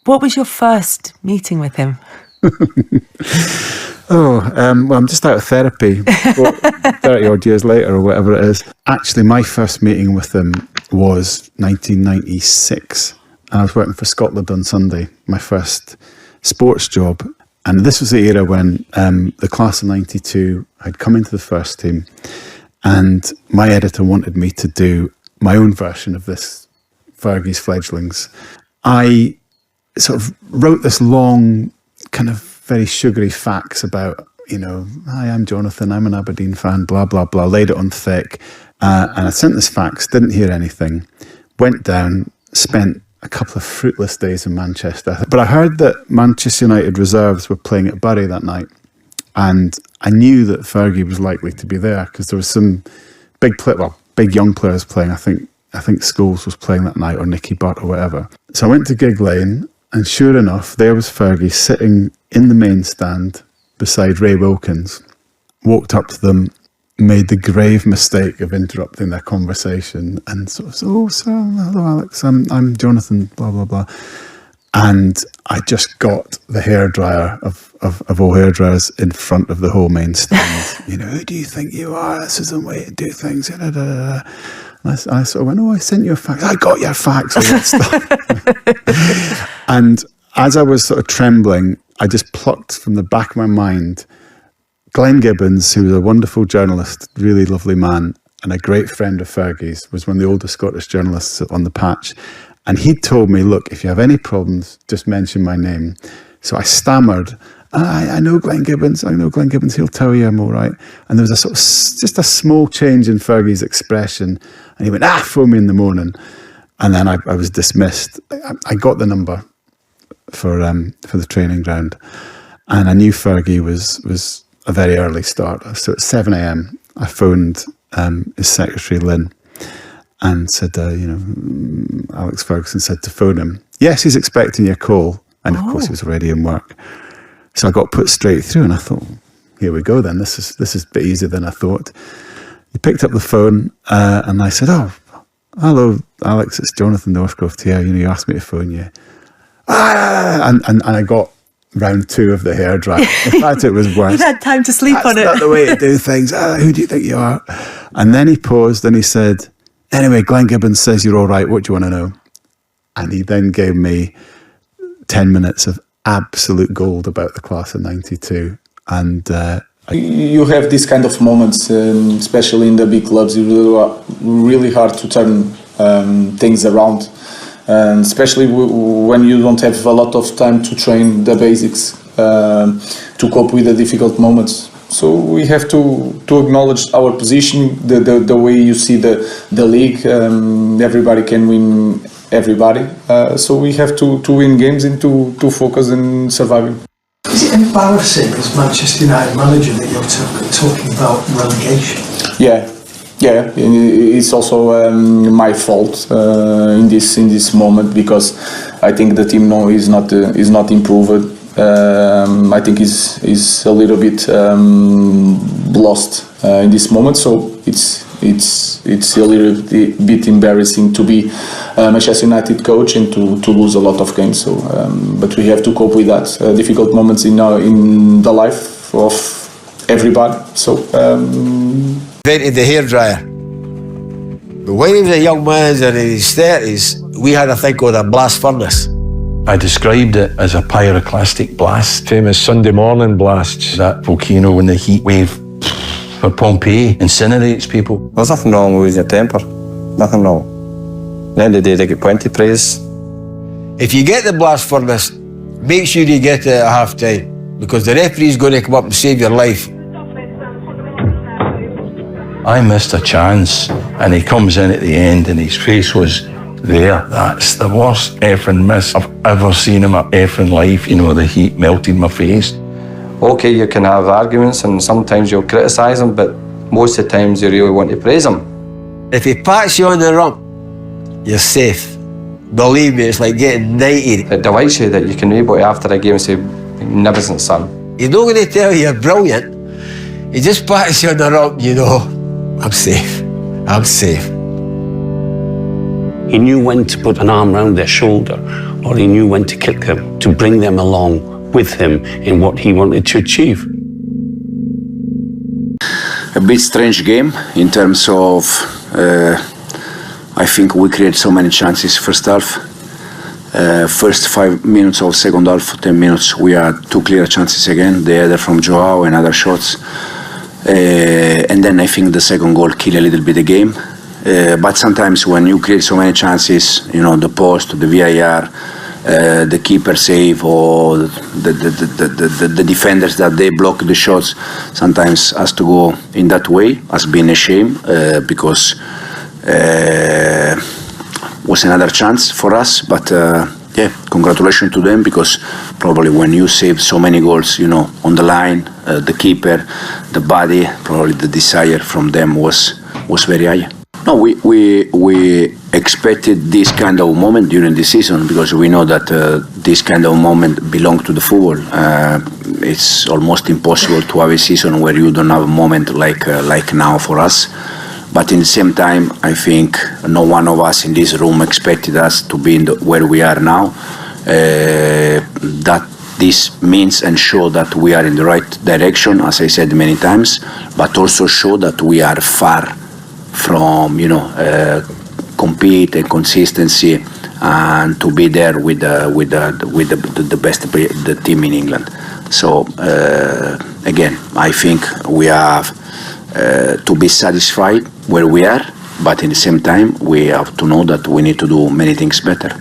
What was your first meeting with him? Well, I'm just out of therapy 30 odd years later or whatever it is. Actually, my first meeting with him was 1996. I was working for Scotland on Sunday, my first sports job. And this was the era when the class of 92 had come into the first team, and my editor wanted me to do my own version of this Fergie's Fledglings. I sort of wrote this long, kind of very sugary facts about, hi, I'm Jonathan, I'm an Aberdeen fan, blah, blah, blah, laid it on thick. And I sent this fax, didn't hear anything, went down, spent a couple of fruitless days in Manchester. But I heard that Manchester United reserves were playing at Bury that night. And I knew that Fergie was likely to be there because there was some big young players playing. I think Scholes was playing that night, or Nicky Butt or whatever. So I went to Gig Lane, and sure enough, there was Fergie sitting in the main stand beside Ray Wilkins. Walked up to them, made the grave mistake of interrupting their conversation and sort of said, "Oh, sir, hello, Alex, I'm Jonathan, blah, blah, blah." And I just got the hairdryer of all hairdryers in front of the whole main stand. Who do you think you are? This is the way to do things. Da, da, da. And I sort of went, "Oh, I sent you a fax." "I got your fax," all that stuff. And as I was sort of trembling, I just plucked from the back of my mind Glenn Gibbons, who was a wonderful journalist, really lovely man, and a great friend of Fergie's, was one of the oldest Scottish journalists on the patch. And he told me, "Look, if you have any problems, just mention my name." So I stammered, I know Glenn Gibbons, he'll tell you I'm all right. And there was a sort of just a small change in Fergie's expression. And he went, "Phone me in the morning." And then I was dismissed. I got the number for the training ground. And I knew Fergie was a very early starter. So at 7 a.m, I phoned his secretary, Lynn, and said, Alex Ferguson said to phone him. Yes, he's expecting your call. And of course he was already in work. So I got put straight through, and I thought, here we go then. This is a bit easier than I thought. He picked up the phone, and I said, "Oh, hello, Alex, it's Jonathan Northcroft here. You asked me to phone you." And I got round 2 of the hairdryer. In fact, it was worse. You've had time to sleep on it. That's not the way to do things. Who do you think you are? And then he paused and he said, "Anyway, Glenn Gibbons says you're all right. What do you want to know?" And he then gave me 10 minutes of absolute gold about the class of 92. And you have these kind of moments, especially in the big clubs. It's really hard to turn things around. And especially when you don't have a lot of time to train the basics to cope with the difficult moments. So we have to acknowledge our position, the way you see the league. Everybody can win everybody. So we have to win games and to focus on surviving. Is it embarrassing as Manchester United manager that you're talking about relegation? Yeah, it's also my fault in this moment, because I think the team now is not improved. I think is a little bit lost in this moment. So it's a little bit embarrassing to be a Manchester United coach and to lose a lot of games. So, but we have to cope with that difficult moments in the life of everybody. So. Invented the hairdryer. But when he was a young man in his 30s, we had a thing called a blast furnace. I described it as a pyroclastic blast. Famous Sunday morning blasts. That volcano when the heat wave for Pompeii incinerates people. There's nothing wrong with losing your temper. Nothing wrong. At the end of the day, they get plenty of praise. If you get the blast furnace, make sure you get it at half time, because the referee's going to come up and save your life. I missed a chance, and he comes in at the end and his face was there. That's the worst effing miss I've ever seen in my effing life. The heat melted my face. Okay, you can have arguments and sometimes you'll criticise him, but most of the times you really want to praise him. If he pats you on the rump, you're safe. Believe me, it's like getting knighted. It delights you that you can be able to, after a game, and say, "Magnificent, son." He's not going to tell you you're brilliant. He just pats you on the rump, I'm safe. I'm safe. He knew when to put an arm around their shoulder, or he knew when to kick them, to bring them along with him in what he wanted to achieve. A bit strange game in terms of, I think we created so many chances first half. First 5 minutes of second half, 10 minutes, we had 2 clear chances again, the other from Joao and other shots. And then I think the second goal killed a little bit the game. But sometimes when you create so many chances, you know, the post, the VAR, the keeper save, or the defenders that they block the shots, sometimes has to go in that way, has been a shame, because was another chance for us. But yeah, congratulations to them, because probably when you save so many goals, you know, on the line, the keeper, the body, probably the desire from them was very high. No, we expected this kind of moment during the season, because we know that this kind of moment belongs to the football. It's almost impossible to have a season where you don't have a moment like now for us. But in the same time, I think no one of us in this room expected us to be where we are now. That this means and show that we are in the right direction, as I said many times, but also show that we are far from, you know, compete and consistency, and to be there with the best the team in England. So again, I think we have to be satisfied where we are, but in the same time we have to know that we need to do many things better.